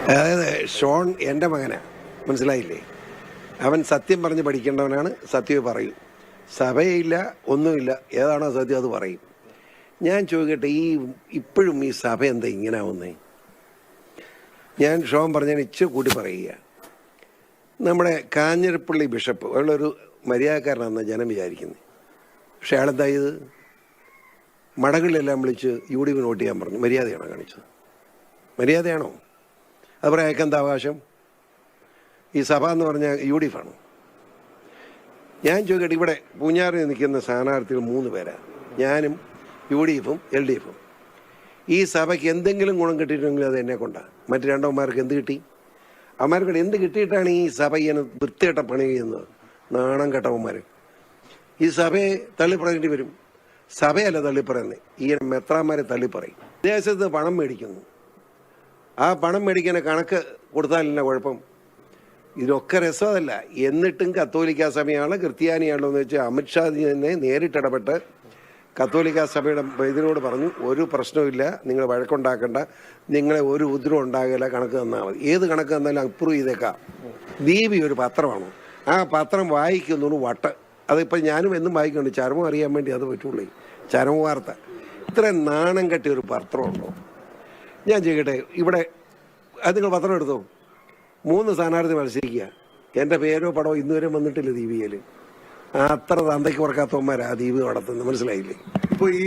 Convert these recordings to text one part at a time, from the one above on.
അതായത് ഷോൺ എൻ്റെ മകനാ, മനസ്സിലായില്ലേ? അവൻ സത്യം പറഞ്ഞ് പഠിക്കേണ്ടവനാണ്. സത്യമേ പറയും. സഭയില്ല, ഒന്നുമില്ല, ഏതാണോ സത്യം അത് പറയും. ഞാൻ ചോദിക്കട്ടെ, ഇപ്പോഴും ഈ സഭ എന്താ ഇങ്ങനെ ആവുന്നേ? ഞാൻ ഷോൺ പറഞ്ഞതിന് ഇച്ചിരി കൂട്ടി പറയുക. നമ്മുടെ കാഞ്ഞിരപ്പള്ളി ബിഷപ്പ് അയാളൊരു മര്യാദക്കാരനാണെന്ന് ജനം വിചാരിക്കുന്നത്. പക്ഷെ അയാളെന്താ ഇത് മടകളിലെല്ലാം വിളിച്ച് UDP വോട്ട് ചെയ്യാൻ പറഞ്ഞു. മര്യാദയാണോ കാണിച്ചത്? മര്യാദയാണോ? അത് പറയാൻ അയക്കെന്താ അവകാശം? ഈ സഭ എന്ന് പറഞ്ഞാൽ UDP ആണ്. ഞാൻ ചോദിക്കട്ടെ, ഇവിടെ പൂഞ്ഞാറിൽ നിൽക്കുന്ന സ്ഥാനാർത്ഥികൾ 3 പേരാണ്. ഞാനും UDF-ഉം LDF-ഉം. ഈ സഭയ്ക്ക് എന്തെങ്കിലും ഗുണം കിട്ടിയിട്ടുണ്ടെങ്കിൽ അത് എന്നെ കൊണ്ടാണ്. മറ്റ് രണ്ടവന്മാർക്ക് എന്ത് കിട്ടി? അവന്മാർക്കൂടെ എന്ത് കിട്ടിയിട്ടാണ് ഈ സഭ ഇങ്ങനെ വൃത്തികെട്ട പണി ചെയ്യുന്നത്? നാണം കെട്ടവന്മാർ. ഈ സഭയെ തള്ളിപ്പറയേണ്ടി വരും. സഭയല്ല തള്ളിപ്പറയുന്നത്, ഈ മെത്രാന്മാരെ തള്ളിപ്പറയും. വിദേശത്ത് പണം മേടിക്കുന്നു. ആ പണം മേടിക്കുന്ന കണക്ക് കൊടുത്താലല്ല കുഴപ്പം. ഇതിലൊക്കെ രസമല്ല. എന്നിട്ടും കത്തോലിക്ക സഭയാണ് ക്രിസ്ത്യാനിയാണല്ലോ എന്ന് വെച്ചാൽ അമിത്ഷാ തന്നെ നേരിട്ടിടപെട്ട് കത്തോലിക്ക സഭയുടെ ഇതിനോട് പറഞ്ഞു, ഒരു പ്രശ്നവുമില്ല, നിങ്ങൾ വഴക്കുണ്ടാക്കണ്ട, നിങ്ങളെ ഒരു ഉദ്രവം ഉണ്ടാകില്ല, കണക്ക് തന്നാൽ മതി. ഏത് കണക്ക് തന്നാലും അപ്രൂവ് ചെയ്തേക്കാം. ദീപി ഒരു പത്രമാണ്, ആ പത്രം വായിക്കുന്നു വട്ട്. അതിപ്പോൾ ഞാനും എന്നും വായിക്കുന്നുണ്ട്. ചരമം അറിയാൻ വേണ്ടി അത് പറ്റുള്ളൂ. ചരമ വാർത്ത. ഇത്രയും നാണം കെട്ടിയ ഒരു പത്രമുണ്ടോ? ഞാൻ ചെയ്യട്ടെ, ഇവിടെ അത് നിങ്ങൾ പത്രം എടുത്തോ. 3 സ്ഥാനാർത്ഥി മത്സരിക്കുക. എൻ്റെ പേരോ പടമോ ഇന്നുവരെ വന്നിട്ടില്ല ദീപികയിൽ. അത്ര തന്തയ്ക്ക് പറക്കാത്തവന്മാരാ ആ ദ്വീപ് നടത്തുന്നത്, മനസ്സിലായില്ലേ? ഇപ്പോൾ ഈ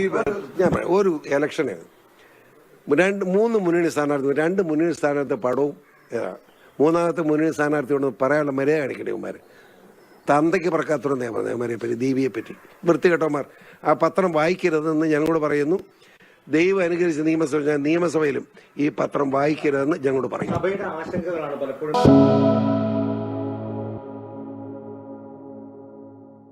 ഞാൻ പറയാം, ഒരു ഇലക്ഷന് 3 മുന്നണി സ്ഥാനാർത്ഥി, 2 മുന്നണി സ്ഥാനാർത്ഥി പടവും, 3ാമത്തെ മുന്നണി സ്ഥാനാർത്ഥിയോട് പറയാനുള്ള മര്യാദ കാണിക്കട്ടെ. ഇവന്മാർ തന്തയ്ക്ക് പറക്കാത്തവരെന്നേ പറഞ്ഞത് അവന്മാരെ പറ്റി, ദീപിയെ പറ്റി. വൃത്തികെട്ടവന്മാർ. ആ പത്രം വായിക്കരുതെന്ന് ഞങ്ങളോട് പറയുന്നു. ദൈവം അനുകരിച്ച് നിയമസഭയിലും ഈ പത്രം വായിക്കരുതെന്ന് ഞങ്ങളോട് പറയും. സഭയുടെ ആശങ്കകളാണ് പലപ്പോഴും